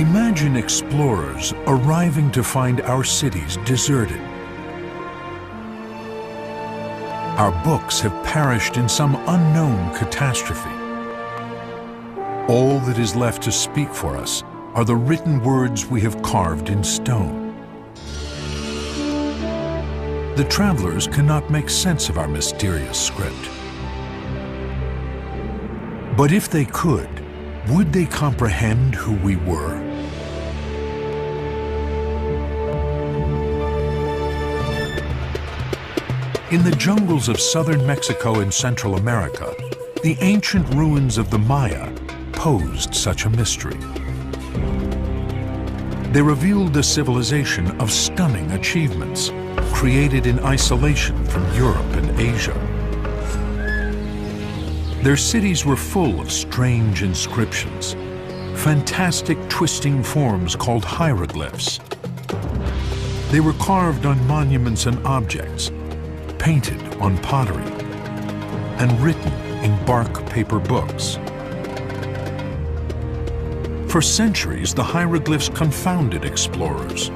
Imagine explorers arriving to find our cities deserted. Our books have perished in some unknown catastrophe. All that is left to speak for us are the written words we have carved in stone. The travelers cannot make sense of our mysterious script. But if they could, would they comprehend who we were? In the jungles of southern Mexico and Central America, the ancient ruins of the Maya posed such a mystery. They revealed a civilization of stunning achievements, created in isolation from Europe and Asia. Their cities were full of strange inscriptions, fantastic twisting forms called hieroglyphs. They were carved on monuments and objects, painted on pottery, and written in bark paper books. For centuries, the hieroglyphs confounded explorers.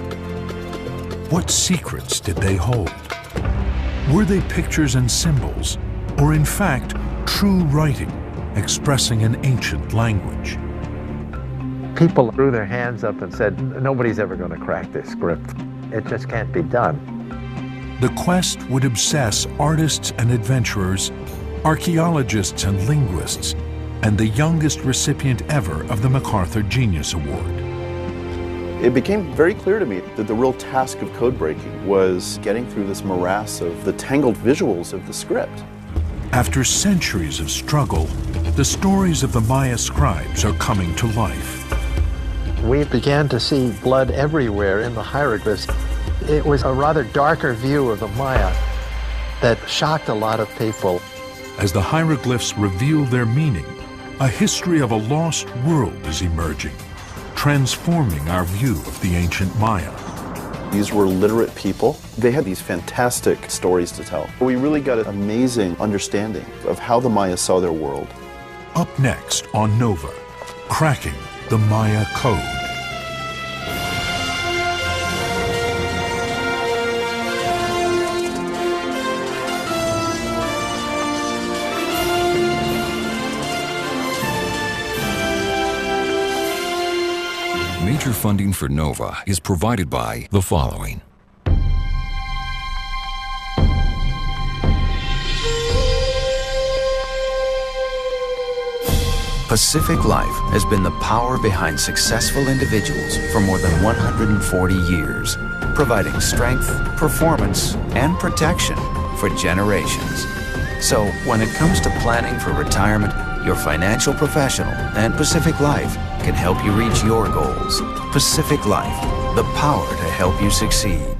What secrets did they hold? Were they pictures and symbols, or in fact, true writing expressing an ancient language? People threw their hands up and said, nobody's ever going to crack this script. It just can't be done. The quest would obsess artists and adventurers, archaeologists and linguists, and the youngest recipient ever of the MacArthur Genius Award. It became very clear to me that the real task of code breaking was getting through this morass of the tangled visuals of the script. After centuries of struggle, the stories of the Maya scribes are coming to life. We began to see blood everywhere in the hieroglyphs. It was a rather darker view of the Maya that shocked a lot of people. As the hieroglyphs reveal their meaning, a history of a lost world is emerging, transforming our view of the ancient Maya. These were literate people. They had these fantastic stories to tell. We really got an amazing understanding of how the Maya saw their world. Up next on Nova, cracking the Maya code. Major funding for NOVA is provided by the following. Pacific Life has been the power behind successful individuals for more than 140 years, providing strength, performance, and protection for generations. So when it comes to planning for retirement, your financial professional and Pacific Life can help you reach your goals. Pacific Life, the power to help you succeed.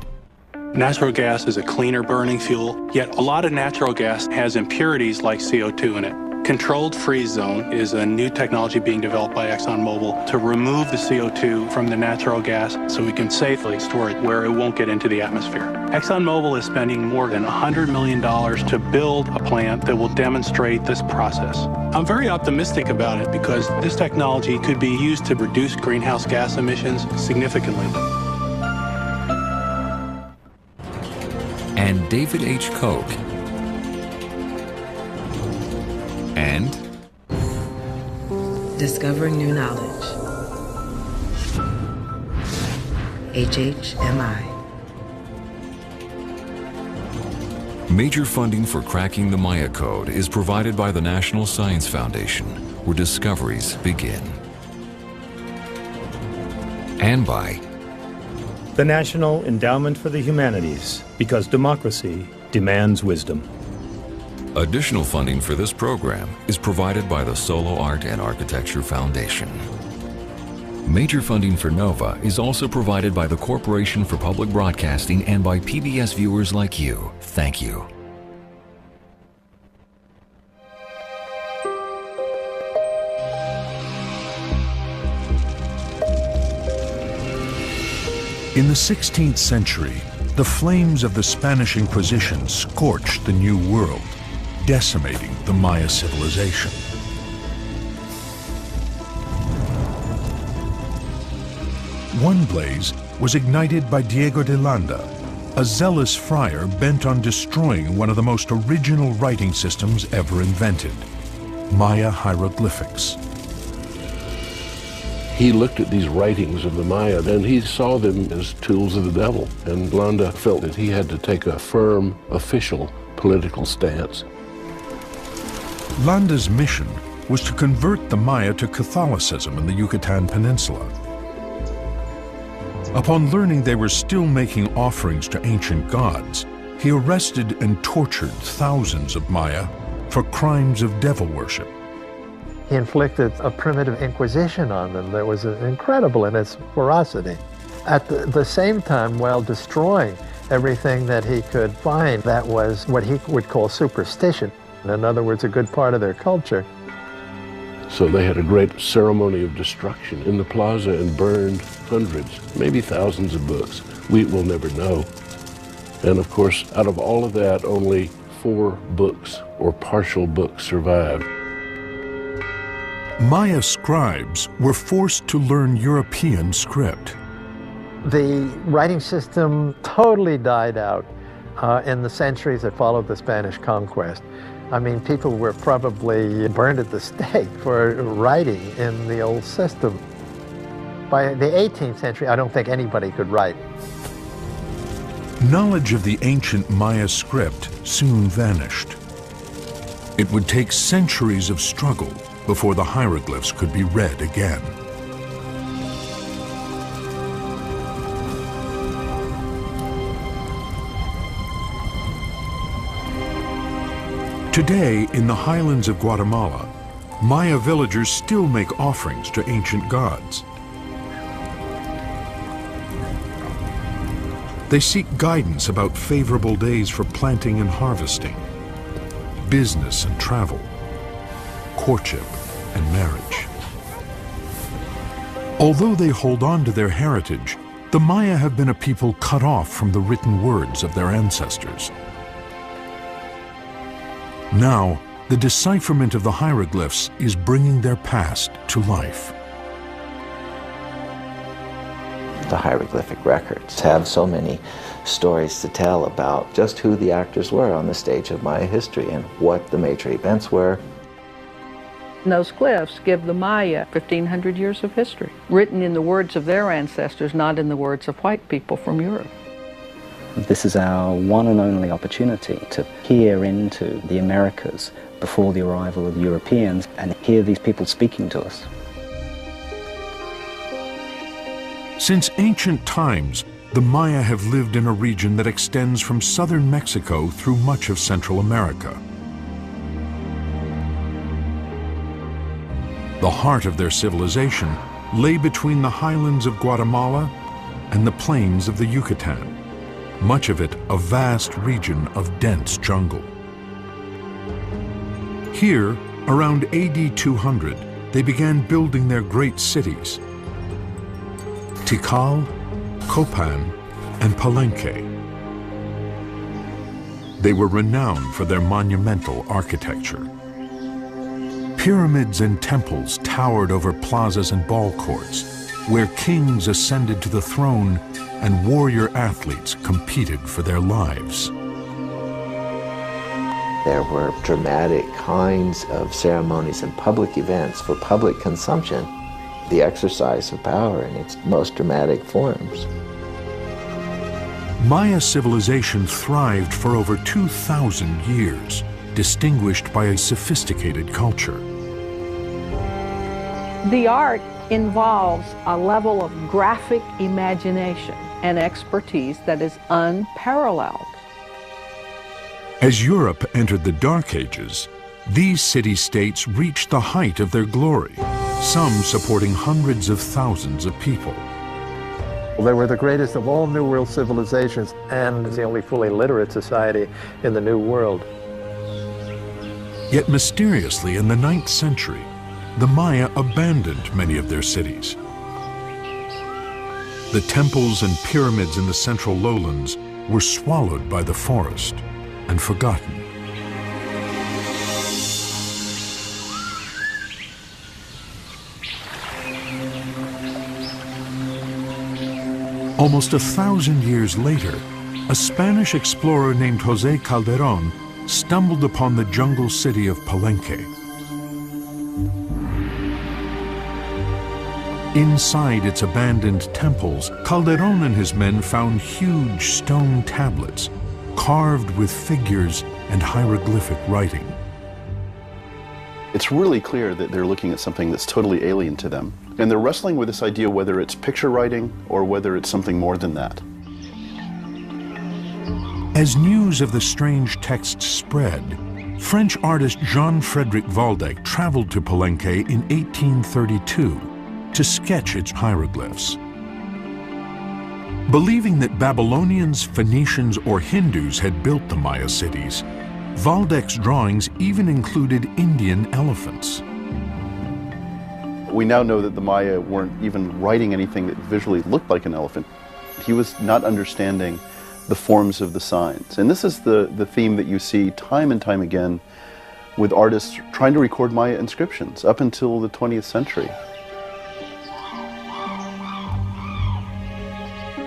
Natural gas is a cleaner burning fuel, yet a lot of natural gas has impurities like CO2 in it. Controlled freeze zone is a new technology being developed by ExxonMobil to remove the CO2 from the natural gas so we can safely store it where it won't get into the atmosphere. ExxonMobil is spending more than $100 million to build a plant that will demonstrate this process. I'm very optimistic about it because this technology could be used to reduce greenhouse gas emissions significantly. And David H. Koch. And discovering new knowledge. HHMI. Major funding for cracking the Maya code is provided by the National Science Foundation, where discoveries begin. And by the National Endowment for the Humanities, because democracy demands wisdom. Additional funding for this program is provided by the Solo Art and Architecture Foundation. Major funding for NOVA is also provided by the Corporation for Public Broadcasting and by PBS viewers like you. Thank you. In the 16th century, the flames of the Spanish Inquisition scorched the New World, decimating the Maya civilization. One blaze was ignited by Diego de Landa, a zealous friar bent on destroying one of the most original writing systems ever invented, Maya hieroglyphics. He looked at these writings of the Maya and he saw them as tools of the devil. And Landa felt that he had to take a firm, official political stance. Landa's mission was to convert the Maya to Catholicism in the Yucatan Peninsula. Upon learning they were still making offerings to ancient gods, he arrested and tortured thousands of Maya for crimes of devil worship. He inflicted a primitive inquisition on them that was incredible in its ferocity. At the same time, while destroying everything that he could find that was what he would call superstition, in other words, a good part of their culture. So they had a great ceremony of destruction in the plaza and burned hundreds, maybe thousands of books. We will never know. And of course, out of all of that, only 4 books or partial books survived. Maya scribes were forced to learn European script. The writing system totally died out in the centuries that followed the Spanish conquest. I mean, people were probably burned at the stake for writing in the old system. By the 18th century, I don't think anybody could write. Knowledge of the ancient Maya script soon vanished. It would take centuries of struggle before the hieroglyphs could be read again. Today, in the highlands of Guatemala, Maya villagers still make offerings to ancient gods. They seek guidance about favorable days for planting and harvesting, business and travel, courtship and marriage. Although they hold on to their heritage, the Maya have been a people cut off from the written words of their ancestors. Now, the decipherment of the hieroglyphs is bringing their past to life. The hieroglyphic records have so many stories to tell about just who the actors were on the stage of Maya history and what the major events were. And those glyphs give the Maya 1,500 years of history, written in the words of their ancestors, not in the words of white people from Europe. This is our one and only opportunity to peer into the Americas before the arrival of the Europeans and hear these people speaking to us. Since ancient times, the Maya have lived in a region that extends from southern Mexico through much of Central America. The heart of their civilization lay between the highlands of Guatemala and the plains of the Yucatan, much of it a vast region of dense jungle. Here, around AD 200, they began building their great cities, Tikal, Copan, and Palenque. They were renowned for their monumental architecture. Pyramids and temples towered over plazas and ball courts, where kings ascended to the throne and warrior athletes competed for their lives. There were dramatic kinds of ceremonies and public events for public consumption, the exercise of power in its most dramatic forms. Maya civilization thrived for over 2,000 years, distinguished by a sophisticated culture. The art involves a level of graphic imagination and expertise that is unparalleled. As Europe entered the Dark Ages, these city-states reached the height of their glory, some supporting hundreds of thousands of people. They were the greatest of all New World civilizations and the only fully literate society in the New World. Yet mysteriously, in the 9th century, the Maya abandoned many of their cities. The temples and pyramids in the central lowlands were swallowed by the forest and forgotten. Almost 1,000 years later, a Spanish explorer named José Calderón stumbled upon the jungle city of Palenque. Inside its abandoned temples, Calderón and his men found huge stone tablets carved with figures and hieroglyphic writing. It's really clear that they're looking at something that's totally alien to them. And they're wrestling with this idea whether it's picture writing or whether it's something more than that. As news of the strange texts spread, French artist Jean-Frédéric Waldeck traveled to Palenque in 1832 to sketch its hieroglyphs. Believing that Babylonians, Phoenicians, or Hindus had built the Maya cities, Waldeck's drawings even included Indian elephants. We now know that the Maya weren't even writing anything that visually looked like an elephant. He was not understanding the forms of the signs. And this is the theme that you see time and time again with artists trying to record Maya inscriptions up until the 20th century.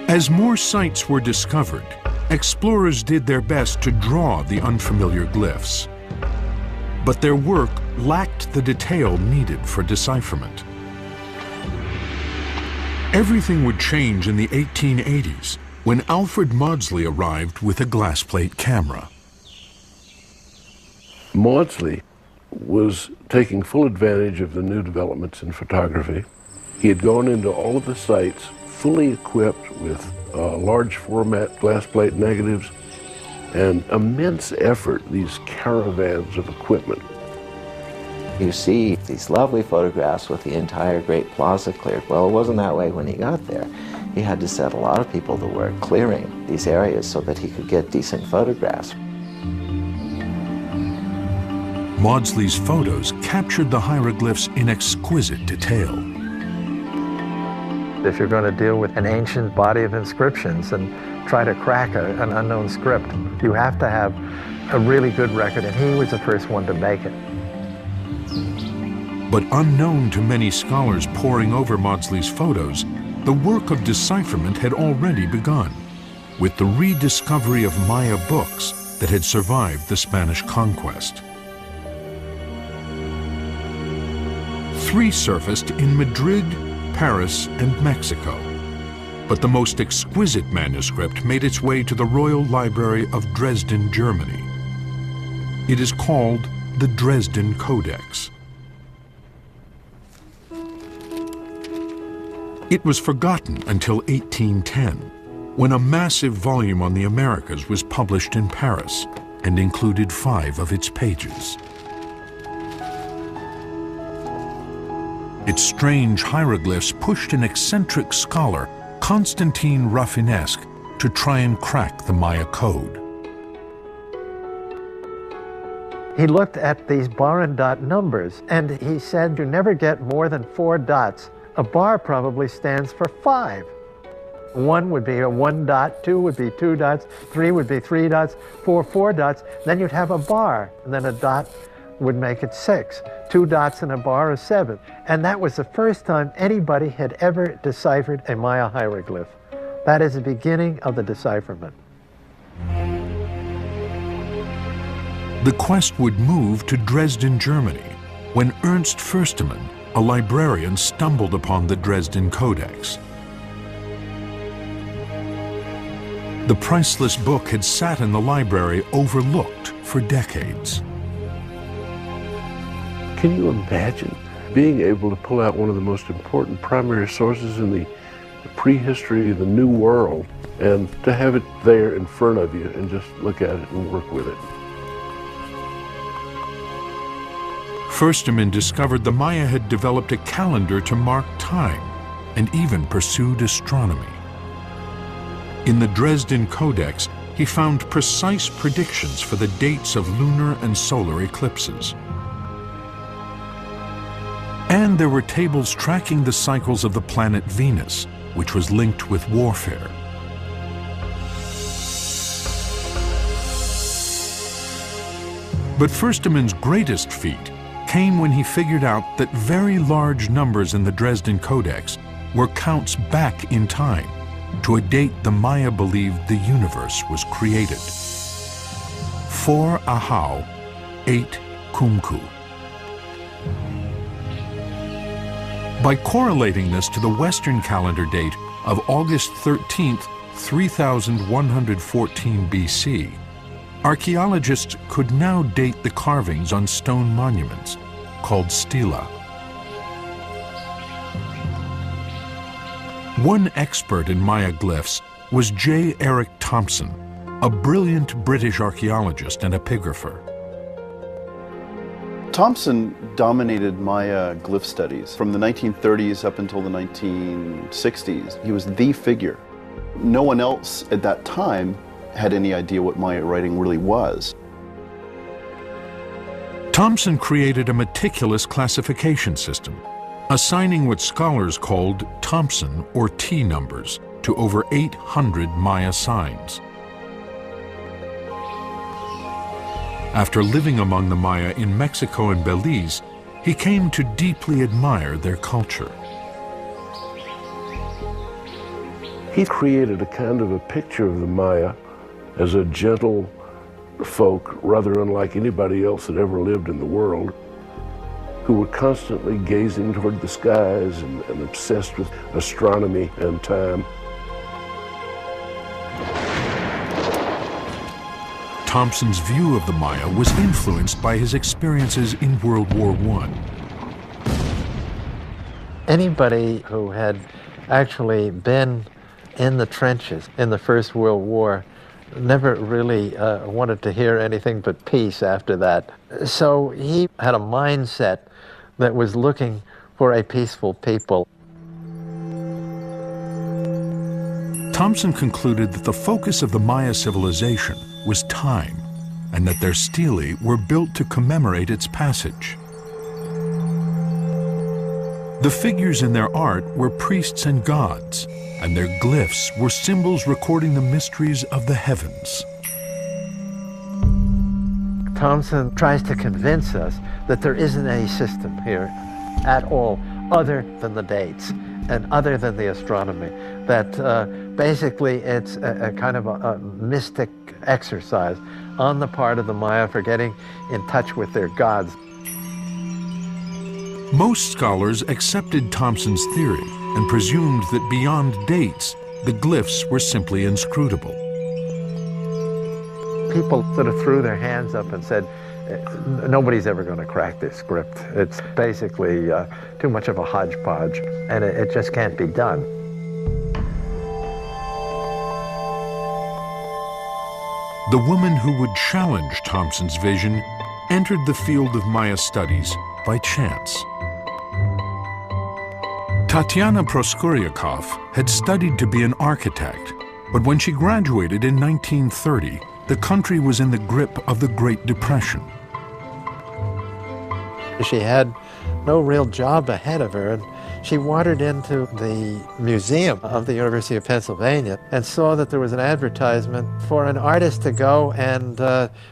As more sites were discovered, explorers did their best to draw the unfamiliar glyphs. But their work lacked the detail needed for decipherment. Everything would change in the 1880s when Alfred Maudsley arrived with a glass plate camera. Maudsley was taking full advantage of the new developments in photography. He had gone into all of the sites fully equipped with large format glass plate negatives and immense effort, these caravans of equipment. You see these lovely photographs with the entire Great Plaza cleared. Well, it wasn't that way when he got there. He had to set a lot of people to work clearing these areas so that he could get decent photographs. Maudsley's photos captured the hieroglyphs in exquisite detail. If you're going to deal with an ancient body of inscriptions and try to crack an unknown script, you have to have a really good record, and he was the first one to make it. But unknown to many scholars poring over Maudsley's photos, the work of decipherment had already begun, with the rediscovery of Maya books that had survived the Spanish conquest. 3 surfaced in Madrid, Paris, and Mexico, but the most exquisite manuscript made its way to the Royal Library of Dresden, Germany. It is called the Dresden Codex. It was forgotten until 1810, when a massive volume on the Americas was published in Paris and included 5 of its pages. Its strange hieroglyphs pushed an eccentric scholar, Constantine Rafinesque, to try and crack the Maya code. He looked at these bar and dot numbers, and he said you never get more than 4 dots. A bar probably stands for 5. 1 would be a 1 dot, 2 would be 2 dots, 3 would be 3 dots, 4 dots. Then you'd have a bar, and then a dot would make it 6. 2 dots in a bar is 7. And that was the first time anybody had ever deciphered a Maya hieroglyph. That is the beginning of the decipherment. The quest would move to Dresden, Germany, when Ernst Fürstemann, a librarian, stumbled upon the Dresden Codex. The priceless book had sat in the library overlooked for decades. Can you imagine being able to pull out one of the most important primary sources in the prehistory of the New World and to have it there in front of you and just look at it and work with it? Fürstemann discovered the Maya had developed a calendar to mark time and even pursued astronomy. In the Dresden Codex, he found precise predictions for the dates of lunar and solar eclipses. And there were tables tracking the cycles of the planet Venus, which was linked with warfare. But Fürstemann's greatest feat came when he figured out that very large numbers in the Dresden Codex were counts back in time, to a date the Maya believed the universe was created. 4 Ahau, 8 Kumku. By correlating this to the Western calendar date of August 13th, 3114 BC, archaeologists could now date the carvings on stone monuments, called stela. One expert in Maya glyphs was J. Eric Thompson, a brilliant British archaeologist and epigrapher. Thompson dominated Maya glyph studies from the 1930s up until the 1960s. He was the figure. No one else at that time had any idea what Maya writing really was. Thompson created a meticulous classification system, assigning what scholars called Thompson or T numbers to over 800 Maya signs. After living among the Maya in Mexico and Belize, he came to deeply admire their culture. He created a kind of a picture of the Maya as a gentle folk, rather unlike anybody else that ever lived in the world, who were constantly gazing toward the skies and obsessed with astronomy and time. Thompson's view of the Maya was influenced by his experiences in World War I. Anybody who had actually been in the trenches in the First World War never really wanted to hear anything but peace after that. So he had a mindset that was looking for a peaceful people. Thompson concluded that the focus of the Maya civilization was time, and that their stelae were built to commemorate its passage. The figures in their art were priests and gods, and their glyphs were symbols recording the mysteries of the heavens. Thompson tries to convince us that there isn't any system here at all other than the dates and other than the astronomy, that basically it's a kind of a mystic exercise on the part of the Maya for getting in touch with their gods. Most scholars accepted Thompson's theory and presumed that beyond dates, the glyphs were simply inscrutable. People sort of threw their hands up and said, nobody's ever going to crack this script. It's basically too much of a hodgepodge, and it just can't be done. The woman who would challenge Thompson's vision entered the field of Maya studies by chance. Tatiana Proskuryakov had studied to be an architect, but when she graduated in 1930, the country was in the grip of the Great Depression. She had no real job ahead of her, and she wandered into the museum of the University of Pennsylvania and saw that there was an advertisement for an artist to go and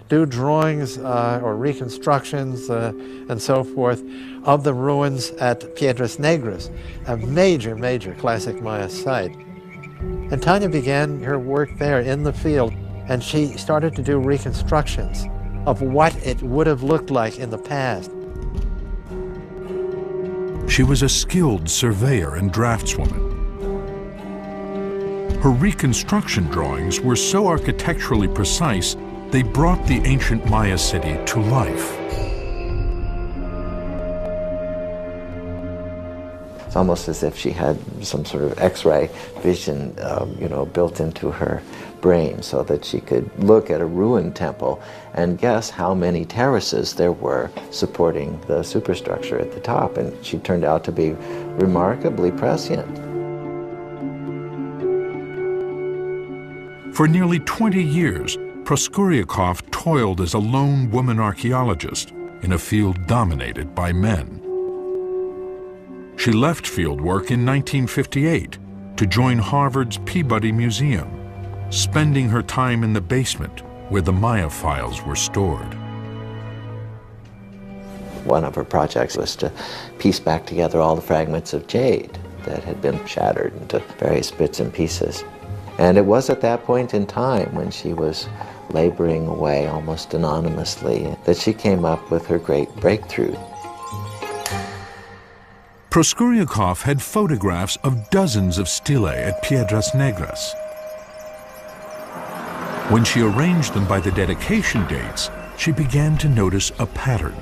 do drawings or reconstructions and so forth of the ruins at Piedras Negras, a major, major classic Maya site. And Tanya began her work there in the field, and she started to do reconstructions of what it would have looked like in the past. She was a skilled surveyor and draftswoman. Her reconstruction drawings were so architecturally precise, they brought the ancient Maya city to life. It's almost as if she had some sort of X-ray vision, built into her brain, so that she could look at a ruined temple and guess how many terraces there were supporting the superstructure at the top. And she turned out to be remarkably prescient. For nearly 20 years, Proskuryakov toiled as a lone woman archaeologist in a field dominated by men. She left fieldwork in 1958 to join Harvard's Peabody Museum, spending her time in the basement where the Maya files were stored. One of her projects was to piece back together all the fragments of jade that had been shattered into various bits and pieces. And it was at that point in time, when she was laboring away almost anonymously, that she came up with her great breakthrough. Proskuriakov had photographs of dozens of stelae at Piedras Negras. When she arranged them by the dedication dates, she began to notice a pattern.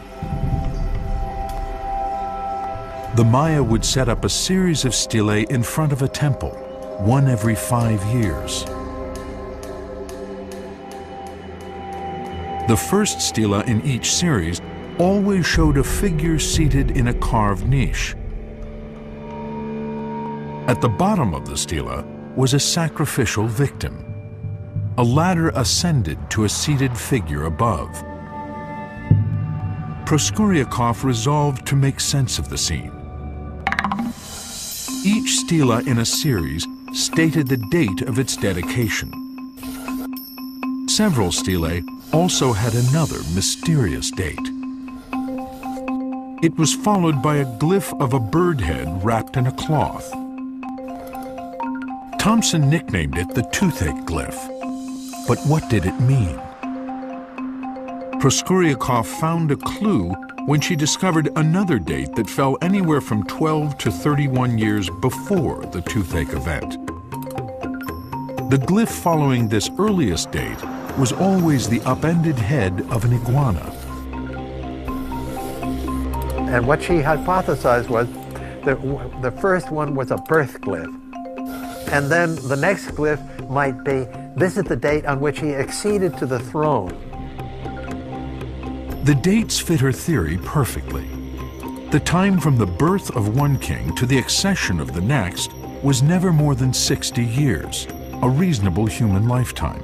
The Maya would set up a series of stelae in front of a temple, one every 5 years. The first stela in each series always showed a figure seated in a carved niche. At the bottom of the stela was a sacrificial victim. A ladder ascended to a seated figure above. Proskuriakov resolved to make sense of the scene. Each stela in a series stated the date of its dedication. Several stelae also had another mysterious date. It was followed by a glyph of a bird head wrapped in a cloth. Thompson nicknamed it the toothache glyph. But what did it mean? Proskuriakov found a clue when she discovered another date that fell anywhere from 12 to 31 years before the toothache event. The glyph following this earliest date was always the upended head of an iguana. And what she hypothesized was that the first one was a birth glyph. And then the next glyph might be, this is the date on which he acceded to the throne. The dates fit her theory perfectly. The time from the birth of one king to the accession of the next was never more than 60 years, a reasonable human lifetime.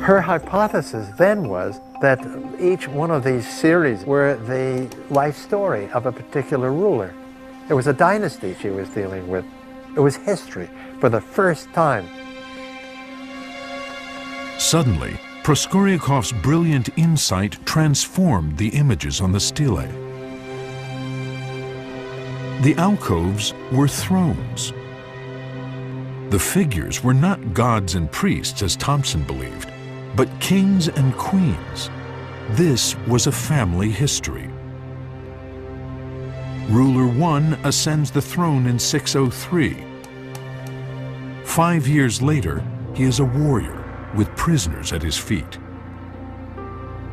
Her hypothesis then was that each one of these series were the life story of a particular ruler. It was a dynasty she was dealing with. It was history for the first time. Suddenly, Proskuriakov's brilliant insight transformed the images on the stelae. The alcoves were thrones. The figures were not gods and priests, as Thompson believed, but kings and queens. This was a family history. Ruler 1 ascends the throne in 603. 5 years later, he is a warrior with prisoners at his feet.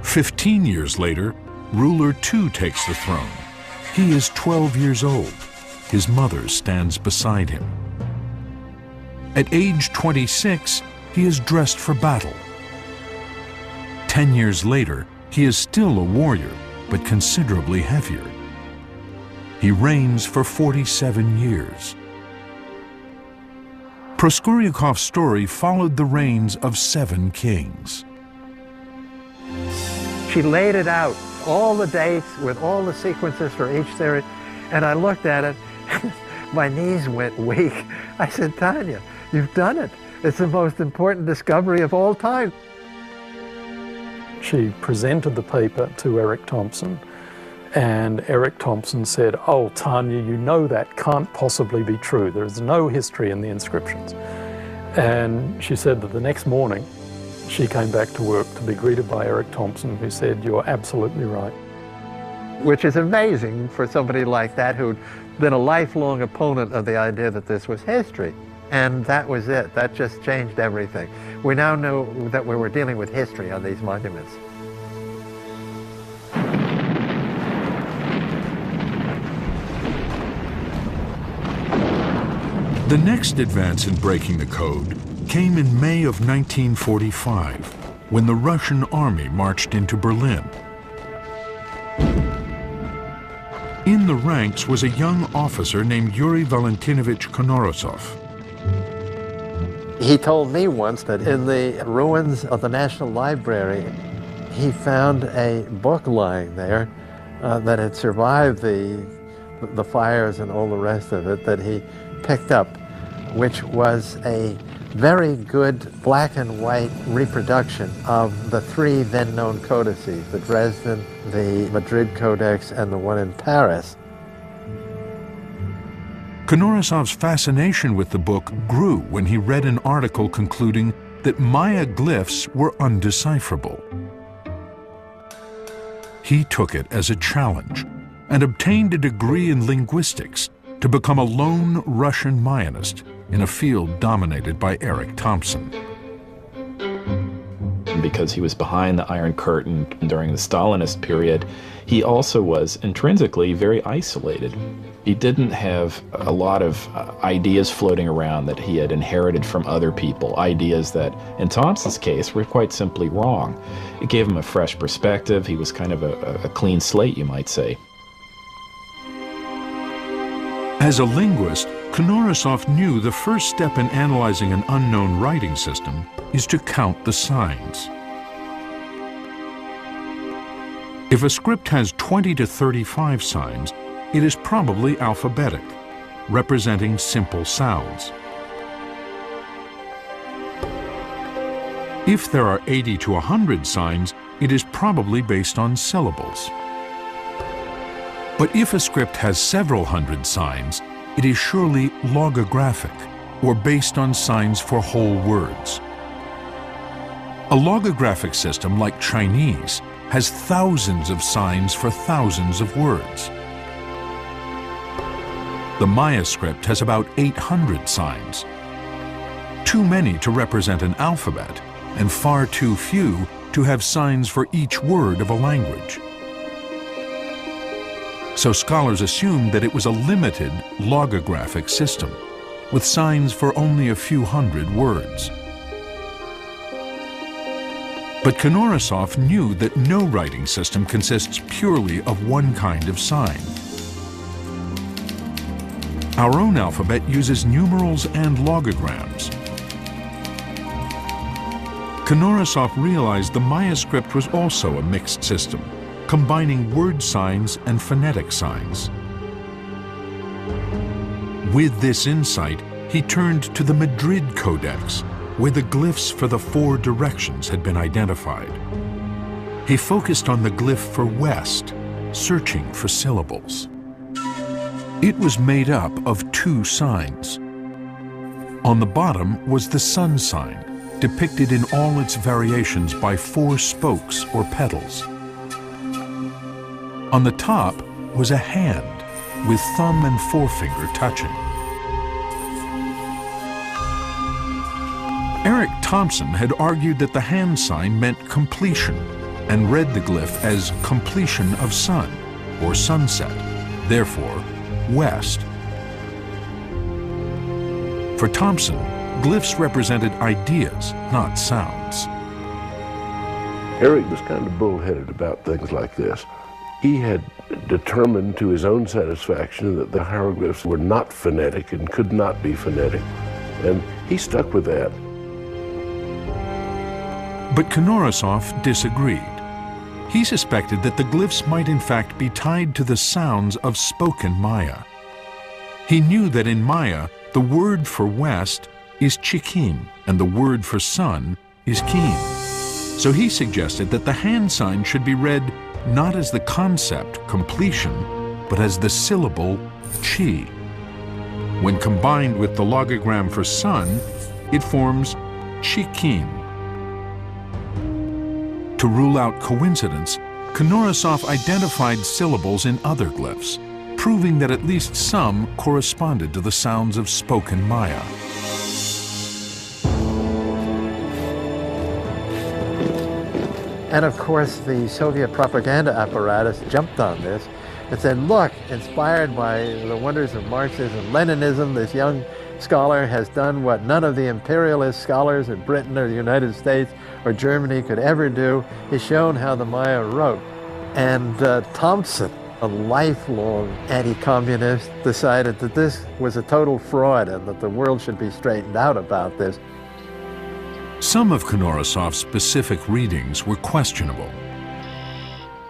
15 years later, Ruler 2 takes the throne. He is 12 years old. His mother stands beside him. At age 26, he is dressed for battle. 10 years later, he is still a warrior, but considerably heavier. He reigns for 47 years. Proskuriakov's story followed the reigns of 7 kings. She laid it out, all the dates with all the sequences for each series, and I looked at it, my knees went weak. I said, Tanya, you've done it. It's the most important discovery of all time. She presented the paper to Eric Thompson, and Eric Thompson said, oh, Tanya, you know that can't possibly be true. There is no history in the inscriptions. And she said that the next morning, she came back to work to be greeted by Eric Thompson, who said, you're absolutely right. Which is amazing for somebody like that who'd been a lifelong opponent of the idea that this was history. And that was it. That just changed everything. We now know that we were dealing with history on these monuments. The next advance in breaking the code came in May of 1945, when the Russian army marched into Berlin. In the ranks was a young officer named Yuri Valentinovich Konorosov. He told me once that in the ruins of the National Library, he found a book lying there that had survived the fires and all the rest of it that he picked up, which was a very good black and white reproduction of the 3 then known codices, the Dresden, the Madrid Codex, and the one in Paris. Konorisov's fascination with the book grew when he read an article concluding that Maya glyphs were undecipherable. He took it as a challenge and obtained a degree in linguistics to become a lone Russian Mayanist in a field dominated by Eric Thompson. Because he was behind the Iron Curtain during the Stalinist period, he also was intrinsically very isolated. He didn't have a lot of ideas floating around that he had inherited from other people, ideas that, in Thompson's case, were quite simply wrong. It gave him a fresh perspective. He was kind of a clean slate, you might say. As a linguist, Konorisov knew the first step in analyzing an unknown writing system is to count the signs. If a script has 20 to 35 signs, it is probably alphabetic, representing simple sounds. If there are 80 to 100 signs, it is probably based on syllables. But if a script has several hundred signs, it is surely logographic, or based on signs for whole words. A logographic system like Chinese has thousands of signs for thousands of words. The Maya script has about 800 signs. Too many to represent an alphabet, and far too few to have signs for each word of a language. So scholars assumed that it was a limited logographic system, with signs for only a few hundred words. But Konorisov knew that no writing system consists purely of one kind of sign. Our own alphabet uses numerals and logograms. Konorisov realized the Maya script was also a mixed system, combining word signs and phonetic signs. With this insight, he turned to the Madrid Codex, where the glyphs for the 4 directions had been identified. He focused on the glyph for west, searching for syllables. It was made up of 2 signs. On the bottom was the sun sign, depicted in all its variations by 4 spokes or petals. On the top was a hand with thumb and forefinger touching. Eric Thompson had argued that the hand sign meant completion and read the glyph as completion of sun or sunset, therefore west. For Thompson, glyphs represented ideas, not sounds. Eric was kind of bullheaded about things like this. He had determined to his own satisfaction that the hieroglyphs were not phonetic and could not be phonetic, and he stuck with that. But Konorisov disagreed. He suspected that the glyphs might in fact be tied to the sounds of spoken Maya. He knew that in Maya, the word for west is chikin, and the word for sun is kin. So he suggested that the hand sign should be read not as the concept, completion, but as the syllable, chi. When combined with the logogram for sun, it forms chikin. To rule out coincidence, Konorisov identified syllables in other glyphs, proving that at least some corresponded to the sounds of spoken Maya. And of course, the Soviet propaganda apparatus jumped on this and said, look, inspired by the wonders of Marxism and Leninism, this young scholar has done what none of the imperialist scholars in Britain or the United States or Germany could ever do. He's shown how the Maya wrote. And Thompson, a lifelong anti-communist, decided that this was a total fraud and that the world should be straightened out about this. Some of Konorisov's specific readings were questionable.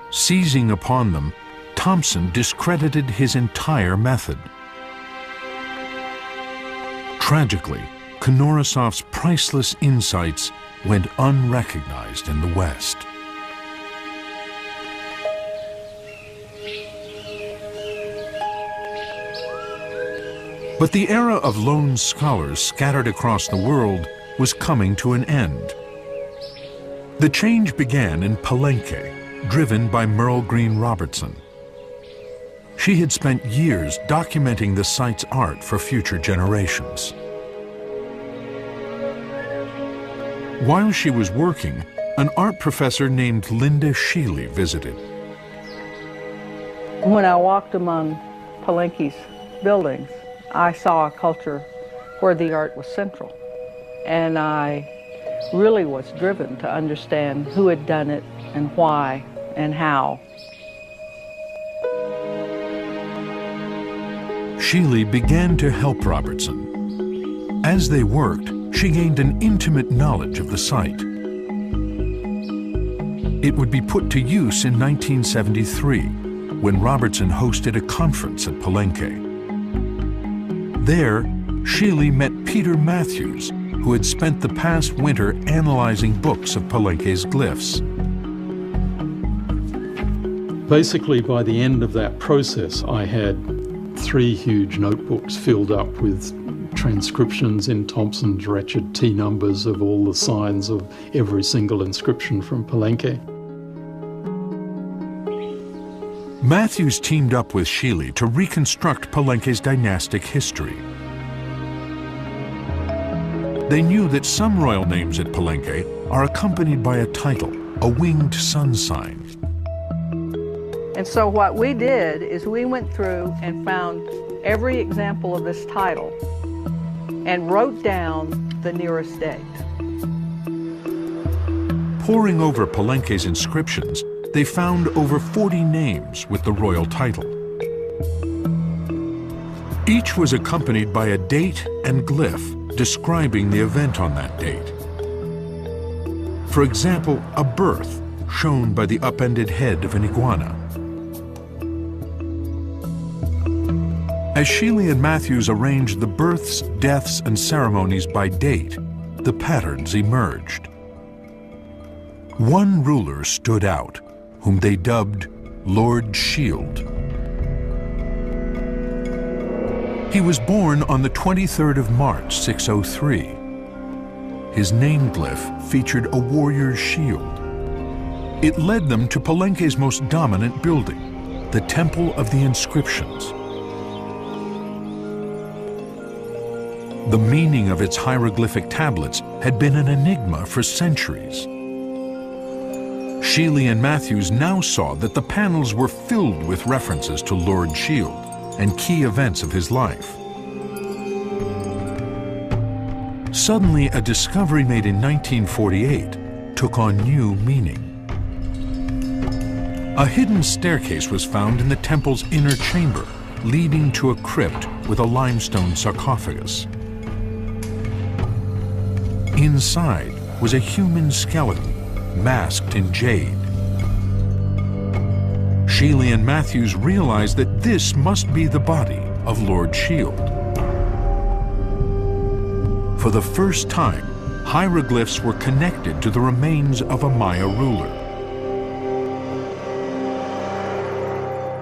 Seizing upon them, Thompson discredited his entire method. Tragically, Konorisov's priceless insights went unrecognized in the West. But the era of lone scholars scattered across the world was coming to an end. The change began in Palenque, driven by Merle Green Robertson. She had spent years documenting the site's art for future generations. While she was working, an art professor named Linda Sheely visited. When I walked among Palenque's buildings, I saw a culture where the art was central. And I really was driven to understand who had done it and why and how. Sheely began to help Robertson. As they worked, she gained an intimate knowledge of the site. It would be put to use in 1973, when Robertson hosted a conference at Palenque. There, Sheely met Peter Matthews, who had spent the past winter analyzing books of Palenque's glyphs. Basically, by the end of that process, I had 3 huge notebooks filled up with transcriptions in Thompson's wretched T numbers of all the signs of every single inscription from Palenque. Matthews teamed up with Sheely to reconstruct Palenque's dynastic history. They knew that some royal names at Palenque are accompanied by a title, a winged sun sign. And so what we did is we went through and found every example of this title and wrote down the nearest date. Poring over Palenque's inscriptions, they found over 40 names with the royal title. Each was accompanied by a date and glyph describing the event on that date. For example, a birth shown by the upended head of an iguana. As Sheely and Matthews arranged the births, deaths, and ceremonies by date, the patterns emerged. One ruler stood out, whom they dubbed Lord Shield. He was born on the 23rd of March, 603. His name glyph featured a warrior's shield. It led them to Palenque's most dominant building, the Temple of the Inscriptions. The meaning of its hieroglyphic tablets had been an enigma for centuries. Sheely and Matthews now saw that the panels were filled with references to Lord Shield and key events of his life. Suddenly, a discovery made in 1948 took on new meaning. A hidden staircase was found in the temple's inner chamber, leading to a crypt with a limestone sarcophagus. Inside was a human skeleton, masked in jade. Sheely and Matthews realized that this must be the body of Lord Shield. For the first time, hieroglyphs were connected to the remains of a Maya ruler.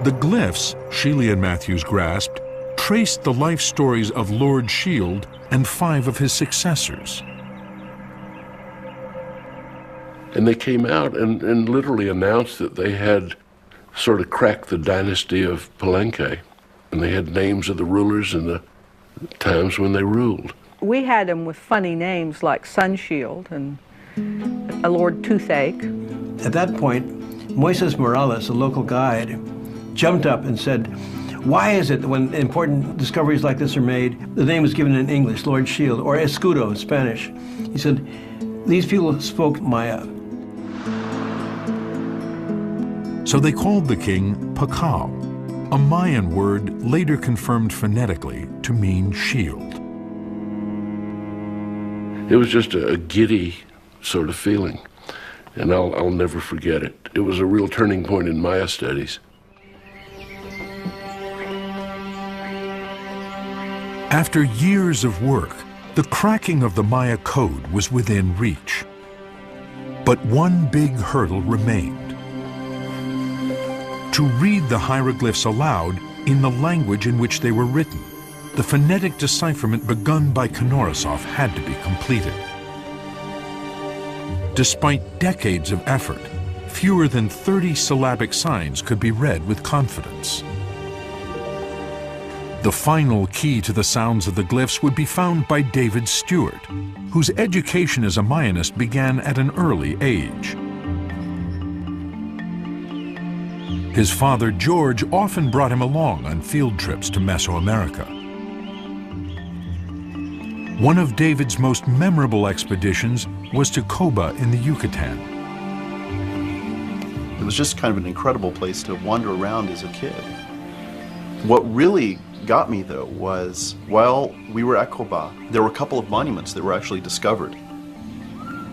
The glyphs Sheely and Matthews grasped traced the life stories of Lord Shield and 5 of his successors. And they came out and literally announced that they had sort of cracked the dynasty of Palenque. And they had names of the rulers and the times when they ruled. We had them with funny names like Sunshield and a Lord Toothache. At that point, Moises Morales, a local guide, jumped up and said, why is it that when important discoveries like this are made, the name is given in English, Lord Shield, or Escudo in Spanish? He said, these people spoke Maya. So they called the king Pakal, a Mayan word later confirmed phonetically to mean shield. It was just a giddy sort of feeling, and I'll never forget it. It was a real turning point in Maya studies. After years of work, the cracking of the Maya code was within reach. But one big hurdle remained: to read the hieroglyphs aloud in the language in which they were written. the phonetic decipherment begun by Konorisov had to be completed. Despite decades of effort, fewer than 30 syllabic signs could be read with confidence. The final key to the sounds of the glyphs would be found by David Stewart, whose education as a Mayanist began at an early age. His father, George, often brought him along on field trips to Mesoamerica. One of David's most memorable expeditions was to Coba in the Yucatan. It was just kind of an incredible place to wander around as a kid. What really got me, though, was while we were at Coba, there were a couple of monuments that were actually discovered.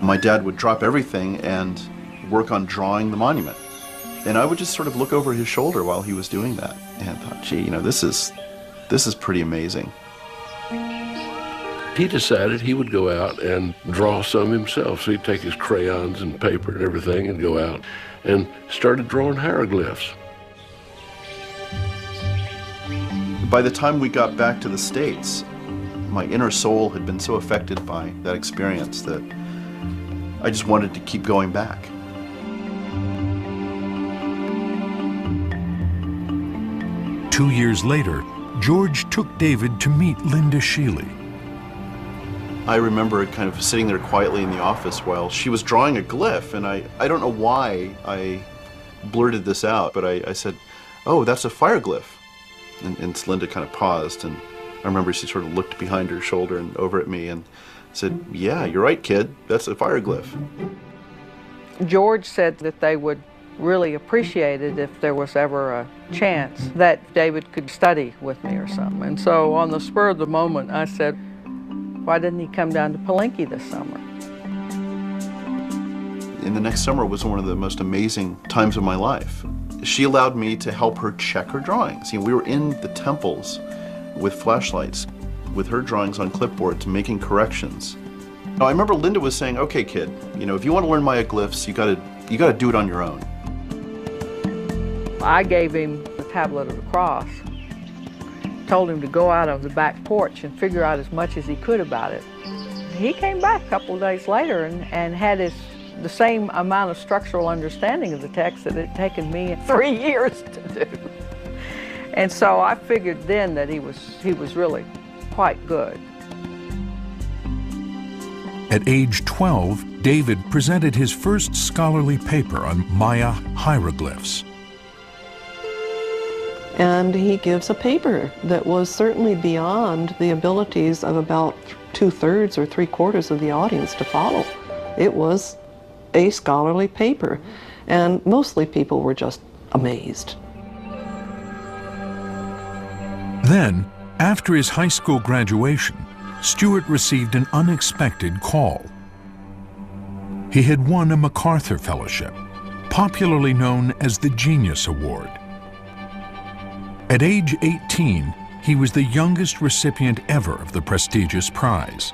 My dad would drop everything and work on drawing the monument. And I would just sort of look over his shoulder while he was doing that and thought, gee, you know, this is pretty amazing. He decided he would go out and draw some himself. So he'd take his crayons and paper and everything and go out and started drawing hieroglyphs. By the time we got back to the States, my inner soul had been so affected by that experience that I just wanted to keep going back. Two years later, George took David to meet Linda Sheely. I remember kind of sitting there quietly in the office while she was drawing a glyph, and I don't know why I blurted this out, but I said, "Oh, that's a fire glyph." And Linda kind of paused, and I remember she sort of looked behind her shoulder and over at me and said, "Yeah, you're right, kid, that's a fire glyph." George said that they would really appreciate it if there was ever a chance that David could study with me or something. And so on the spur of the moment, I said, why didn't he come down to Palenque this summer? And the next summer was one of the most amazing times of my life. She allowed me to help her check her drawings. You know, we were in the temples with flashlights, with her drawings on clipboards, making corrections. Now, I remember Linda was saying, "Okay, kid, you know, if you want to learn Maya glyphs, you gotta do it on your own." I gave him the tablet of the cross, told him to go out on the back porch and figure out as much as he could about it. He came back a couple of days later and had the same amount of structural understanding of the text that it had taken me 3 years to do. And so I figured then that he was really quite good. At age 12, David presented his first scholarly paper on Maya hieroglyphs. And he gives a paper that was certainly beyond the abilities of about 2/3 or 3/4 of the audience to follow. It was a scholarly paper, and mostly people were just amazed. Then, after his high school graduation, Stewart received an unexpected call. He had won a MacArthur Fellowship, popularly known as the Genius Award. At age 18, he was the youngest recipient ever of the prestigious prize.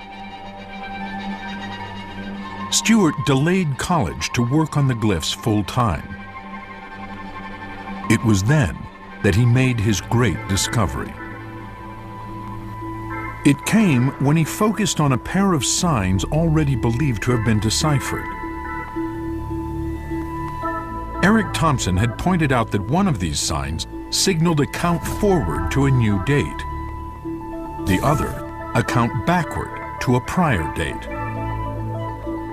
Stewart delayed college to work on the glyphs full-time. It was then that he made his great discovery. It came when he focused on a pair of signs already believed to have been deciphered. Eric Thompson had pointed out that one of these signs signaled a count forward to a new date. The other, a count backward to a prior date.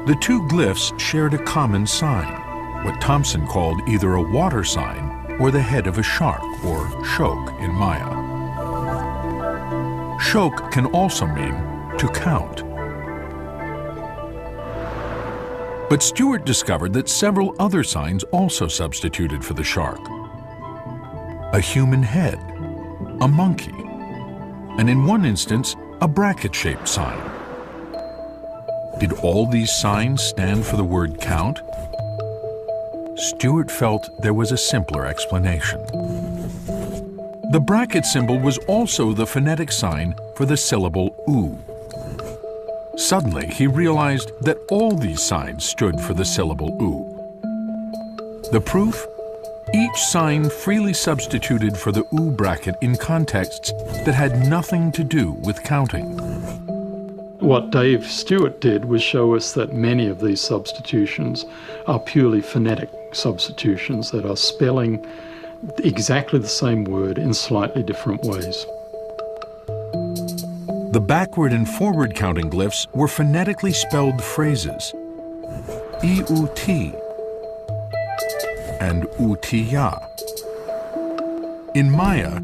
The two glyphs shared a common sign, what Thompson called either a water sign or the head of a shark, or shok in Maya. Shok can also mean to count. But Stewart discovered that several other signs also substituted for the shark. A human head, a monkey, and in one instance, a bracket-shaped sign. Did all these signs stand for the word count? Stewart felt there was a simpler explanation. The bracket symbol was also the phonetic sign for the syllable oo. Suddenly, he realized that all these signs stood for the syllable oo. The proof? Each sign freely substituted for the U bracket in contexts that had nothing to do with counting. What Dave Stewart did was show us that many of these substitutions are purely phonetic substitutions that are spelling exactly the same word in slightly different ways. The backward and forward counting glyphs were phonetically spelled phrases. I-U-T and U-T-Ya. In Maya,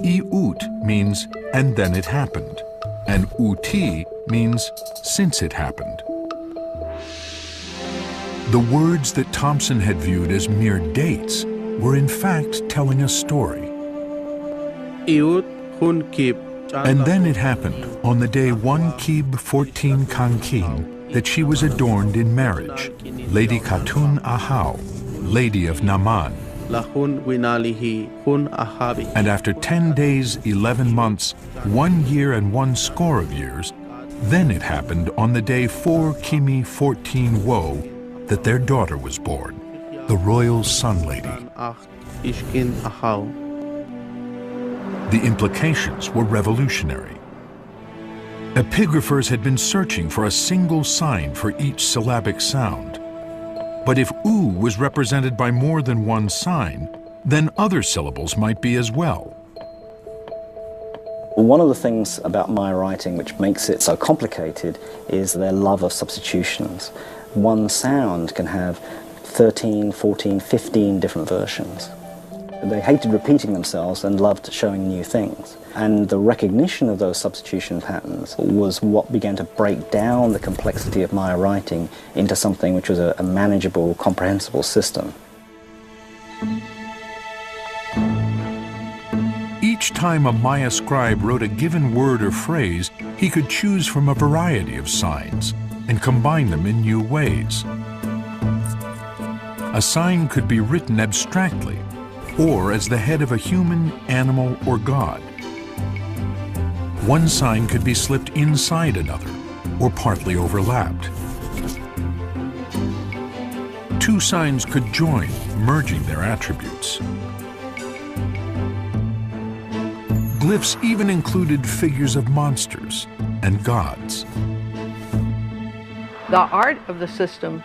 I-Ut means "and then it happened," and U-T means "since it happened." The words that Thompson had viewed as mere dates were in fact telling a story. And then it happened, on the day 1 Kib 14 Kankin, that she was adorned in marriage, Lady Khatun Ahau, Lady of Naman. And after 10 days, 11 months, 1 year and 1 score of years, then it happened on the day 4 Kimi 14 Wo that their daughter was born, the royal Sun Lady. The implications were revolutionary. Epigraphers had been searching for a single sign for each syllabic sound. But if U was represented by more than one sign, then other syllables might be as well. One of the things about Maya writing which makes it so complicated is their love of substitutions. One sound can have 13, 14, 15 different versions. They hated repeating themselves and loved showing new things. And the recognition of those substitution patterns was what began to break down the complexity of Maya writing into something which was a manageable, comprehensible system. Each time a Maya scribe wrote a given word or phrase, he could choose from a variety of signs and combine them in new ways. A sign could be written abstractly, or as the head of a human, animal, or god. One sign could be slipped inside another, or partly overlapped. Two signs could join, merging their attributes. Glyphs even included figures of monsters and gods. The art of the system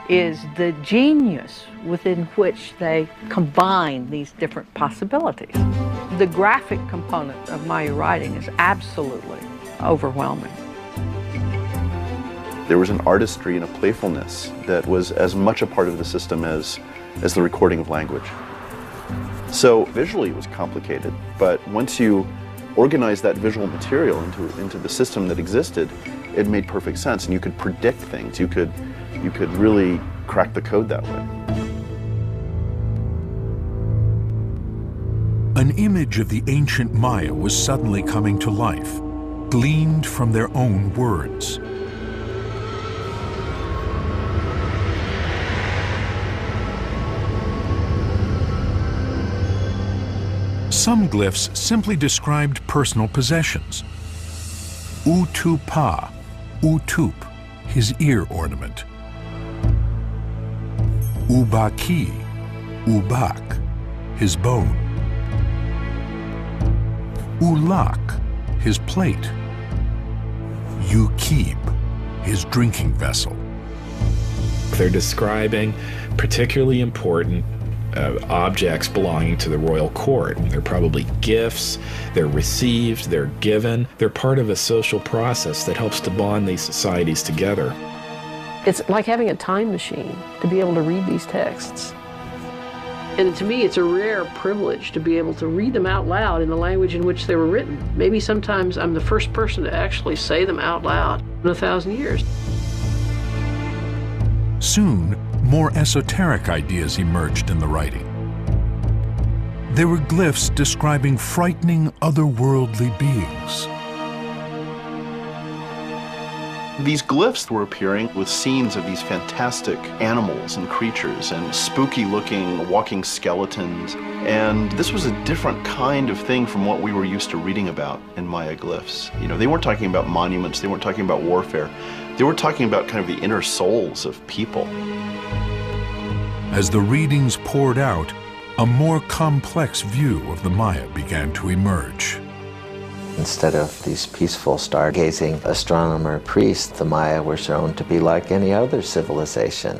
is the genius within which they combine these different possibilities. The graphic component of Maya writing is absolutely overwhelming. There was an artistry and a playfulness that was as much a part of the system as the recording of language. So visually it was complicated, but once you organize that visual material into the system that existed, it made perfect sense, and you could predict things. You could really crack the code that way. An image of the ancient Maya was suddenly coming to life, gleaned from their own words. Some glyphs simply described personal possessions. Utupa, Utup, his ear ornament. Ubaki, Ubak, his bone. Ulak, his plate. Ukib, his drinking vessel. They're describing particularly important objects belonging to the royal court. They're probably gifts, they're received, they're given. They're part of a social process that helps to bond these societies together. It's like having a time machine to be able to read these texts. And to me, it's a rare privilege to be able to read them out loud in the language in which they were written. Maybe sometimes I'm the first person to actually say them out loud in 1,000 years. Soon, more esoteric ideas emerged in the writing. There were glyphs describing frightening otherworldly beings. These glyphs were appearing with scenes of these fantastic animals and creatures and spooky-looking walking skeletons. And this was a different kind of thing from what we were used to reading about in Maya glyphs. You know, they weren't talking about monuments, they weren't talking about warfare. They were talking about kind of the inner souls of people. As the readings poured out, a more complex view of the Maya began to emerge. Instead of these peaceful stargazing astronomer priests, the Maya were shown to be like any other civilization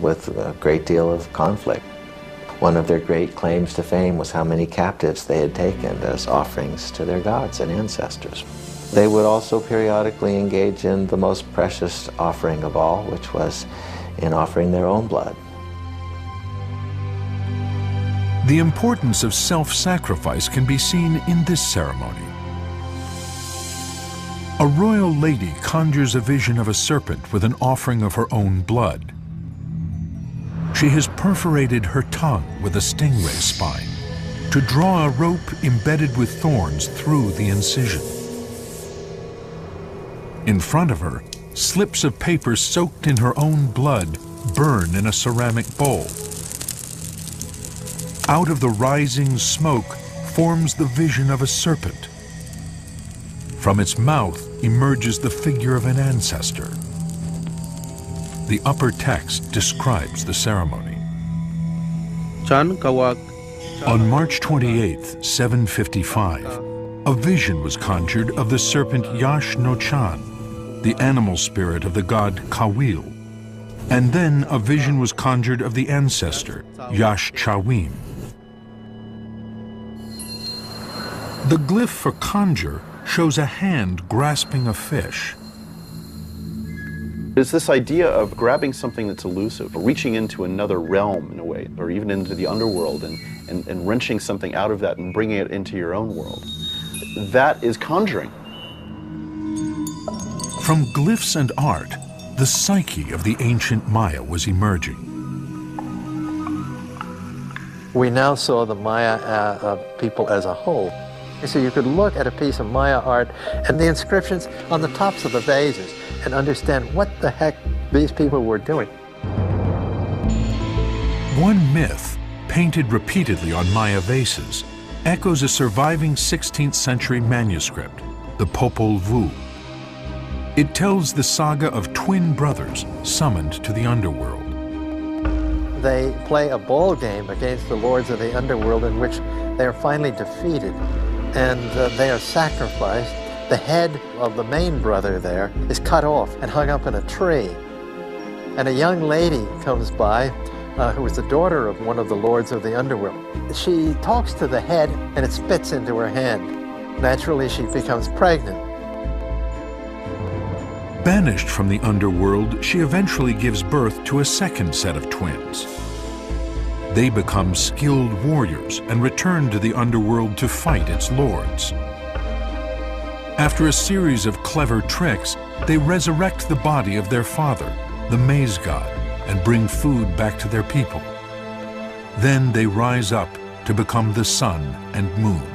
with a great deal of conflict. One of their great claims to fame was how many captives they had taken as offerings to their gods and ancestors. They would also periodically engage in the most precious offering of all, which was in offering their own blood. The importance of self-sacrifice can be seen in this ceremony. A royal lady conjures a vision of a serpent with an offering of her own blood. She has perforated her tongue with a stingray spine to draw a rope embedded with thorns through the incision. In front of her, slips of paper soaked in her own blood burn in a ceramic bowl. Out of the rising smoke forms the vision of a serpent. From its mouth emerges the figure of an ancestor. The upper text describes the ceremony. On March 28, 755, a vision was conjured of the serpent Yash No-chan, the animal spirit of the god Kawil. And then a vision was conjured of the ancestor, Yash Chawim. The glyph for conjure shows a hand grasping a fish. It's this idea of grabbing something that's elusive, reaching into another realm in a way, or even into the underworld, and wrenching something out of that and bringing it into your own world. That is conjuring. From glyphs and art, the psyche of the ancient Maya was emerging. We now saw the Maya people as a whole. So you could look at a piece of Maya art and the inscriptions on the tops of the vases and understand what the heck these people were doing. One myth, painted repeatedly on Maya vases, echoes a surviving 16th century manuscript, the Popol Vuh. It tells the saga of twin brothers summoned to the underworld. They play a ball game against the lords of the underworld in which they are finally defeated, and they are sacrificed. The head of the main brother there is cut off and hung up in a tree. And a young lady comes by who is the daughter of one of the lords of the underworld. She talks to the head and it spits into her hand. Naturally, she becomes pregnant. Banished from the underworld, she eventually gives birth to a second set of twins. They become skilled warriors and return to the underworld to fight its lords. After a series of clever tricks, they resurrect the body of their father, the maize god, and bring food back to their people. Then they rise up to become the sun and moon.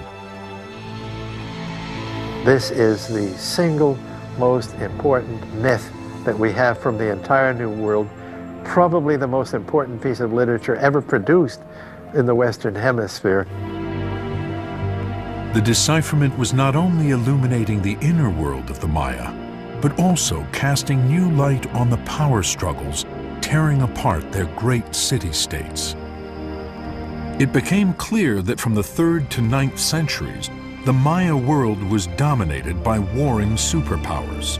This is the single most important myth that we have from the entire New World, probably the most important piece of literature ever produced in the Western Hemisphere. The decipherment was not only illuminating the inner world of the Maya, but also casting new light on the power struggles tearing apart their great city-states. It became clear that from the 3rd to 9th centuries, the Maya world was dominated by warring superpowers.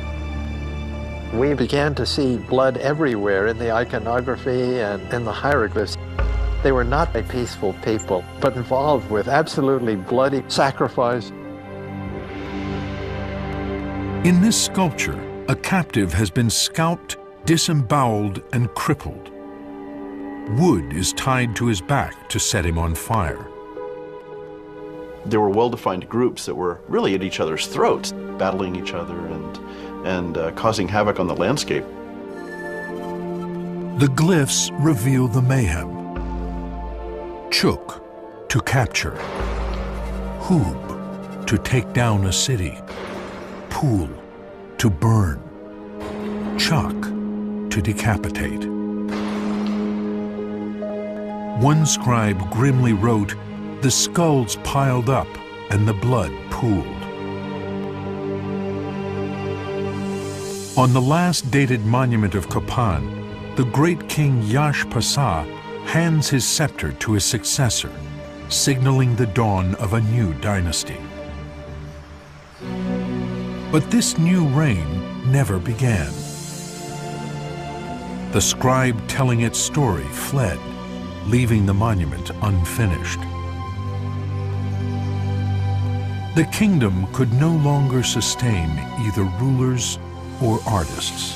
We began to see blood everywhere in the iconography and in the hieroglyphs. They were not a peaceful people, but involved with absolutely bloody sacrifice. In this sculpture, a captive has been scalped, disemboweled, and crippled. Wood is tied to his back to set him on fire. There were well-defined groups that were really at each other's throats, battling each other and causing havoc on the landscape. The glyphs reveal the mayhem. Chuk, to capture. Hoob, to take down a city. Pool, to burn. Chak, to decapitate. One scribe grimly wrote, "The skulls piled up and the blood pooled." On the last dated monument of Copan, the great king Yash Pasa hands his scepter to his successor, signaling the dawn of a new dynasty. But this new reign never began. The scribe telling its story fled, leaving the monument unfinished. The kingdom could no longer sustain either rulers or artists.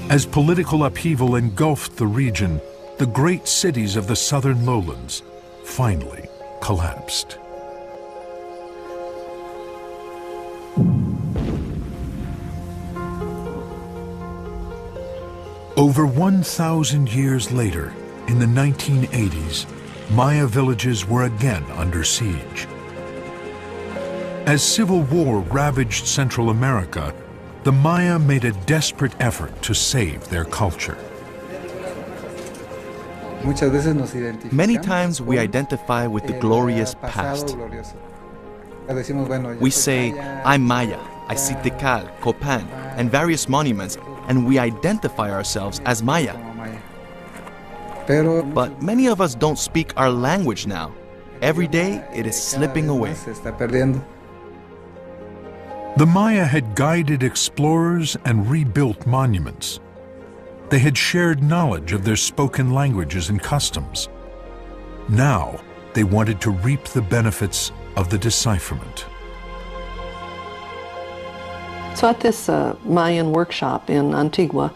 As political upheaval engulfed the region, the great cities of the southern lowlands finally collapsed. Over 1,000 years later, in the 1980s, Maya villages were again under siege. As civil war ravaged Central America, the Maya made a desperate effort to save their culture. Many times we identify with the glorious past. We say, I'm Maya, I see Tikal, Copan, and various monuments, and we identify ourselves as Maya. But many of us don't speak our language now. Every day it is slipping away. The Maya had guided explorers and rebuilt monuments. They had shared knowledge of their spoken languages and customs. Now they wanted to reap the benefits of the decipherment. So at this Mayan workshop in Antigua,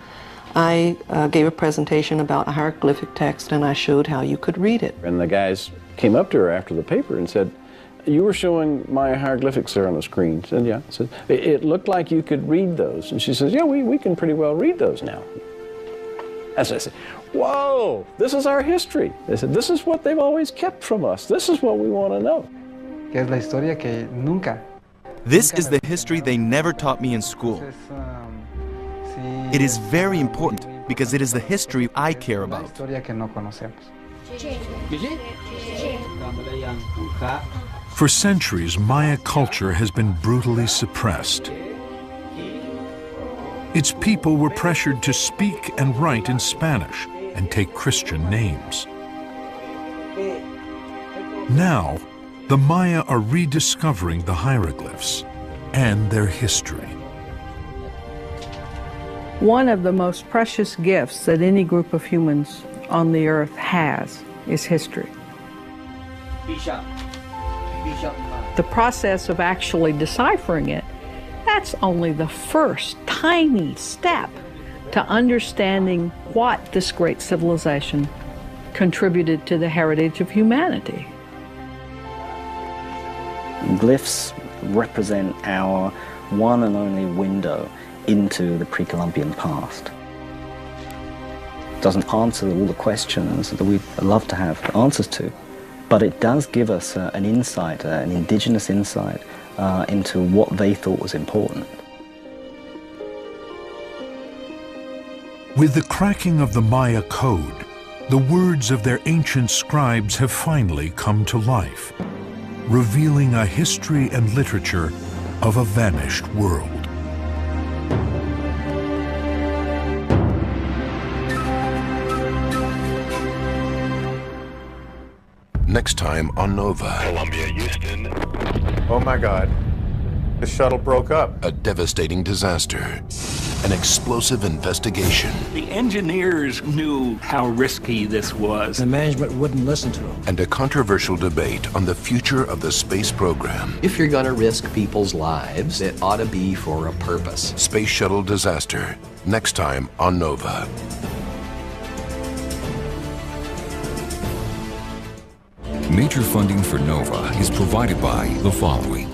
I gave a presentation about a hieroglyphic text, and I showed how you could read it. And the guys came up to her after the paper and said, you were showing Maya hieroglyphics there on the screen. I said, yeah. I said, it looked like you could read those. And she says, yeah, we can pretty well read those now. As I said, whoa, this is our history. They said, this is what they've always kept from us. This is what we want to know. This is the history they never taught me in school. It is very important because it is the history I care about. For centuries, Maya culture has been brutally suppressed. Its people were pressured to speak and write in Spanish and take Christian names. Now, the Maya are rediscovering the hieroglyphs and their history. One of the most precious gifts that any group of humans on the earth has is history. The process of actually deciphering it, that's only the first tiny step to understanding what this great civilization contributed to the heritage of humanity. Glyphs represent our one and only window into the pre-Columbian past. It doesn't answer all the questions that we'd love to have answers to, but it does give us an insight, an indigenous insight into what they thought was important. With the cracking of the Maya code, the words of their ancient scribes have finally come to life, revealing a history and literature of a vanished world. Next time on Nova. Columbia, Houston. Oh my God. The shuttle broke up. A devastating disaster. An explosive investigation. The engineers knew how risky this was. The management wouldn't listen to them. And a controversial debate on the future of the space program. If you're going to risk people's lives, it ought to be for a purpose. Space Shuttle Disaster. Next time on Nova. Major funding for NOVA is provided by the following.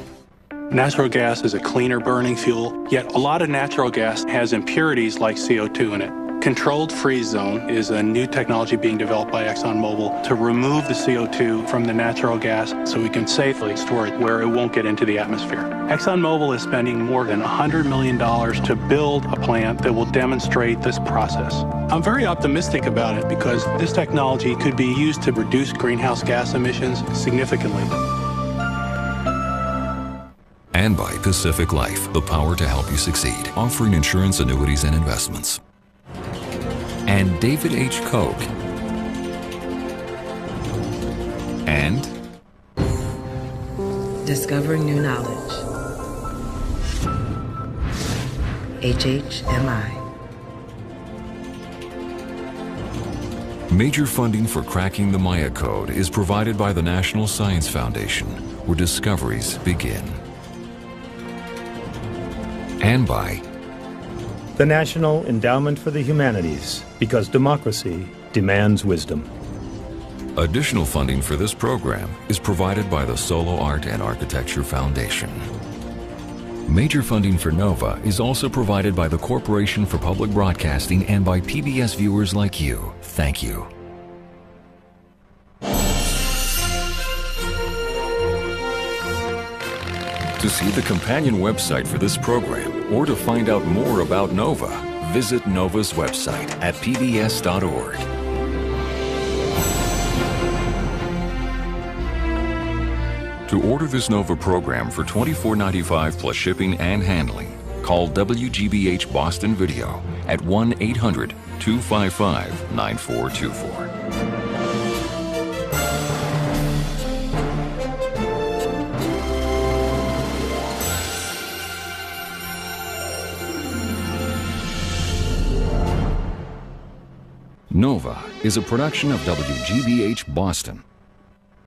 Natural gas is a cleaner burning fuel, yet a lot of natural gas has impurities like CO2 in it. Controlled freeze zone is a new technology being developed by ExxonMobil to remove the CO2 from the natural gas so we can safely store it where it won't get into the atmosphere. ExxonMobil is spending more than $100 million to build a plant that will demonstrate this process. I'm very optimistic about it because this technology could be used to reduce greenhouse gas emissions significantly. And by Pacific Life, the power to help you succeed, offering insurance, annuities, and investments. and David H. Koch, and Discovering New Knowledge. HHMI. Major funding for cracking the Maya Code is provided by the National Science Foundation, where discoveries begin. And by the National Endowment for the Humanities, because democracy demands wisdom. Additional funding for this program is provided by the Solo Art and Architecture Foundation. Major funding for NOVA is also provided by the Corporation for Public Broadcasting and by PBS viewers like you. Thank you. To see the companion website for this program or to find out more about NOVA, visit NOVA's website at pbs.org. To order this NOVA program for $24.95 plus shipping and handling, call WGBH Boston Video at 1-800-255-9424. NOVA is a production of WGBH Boston.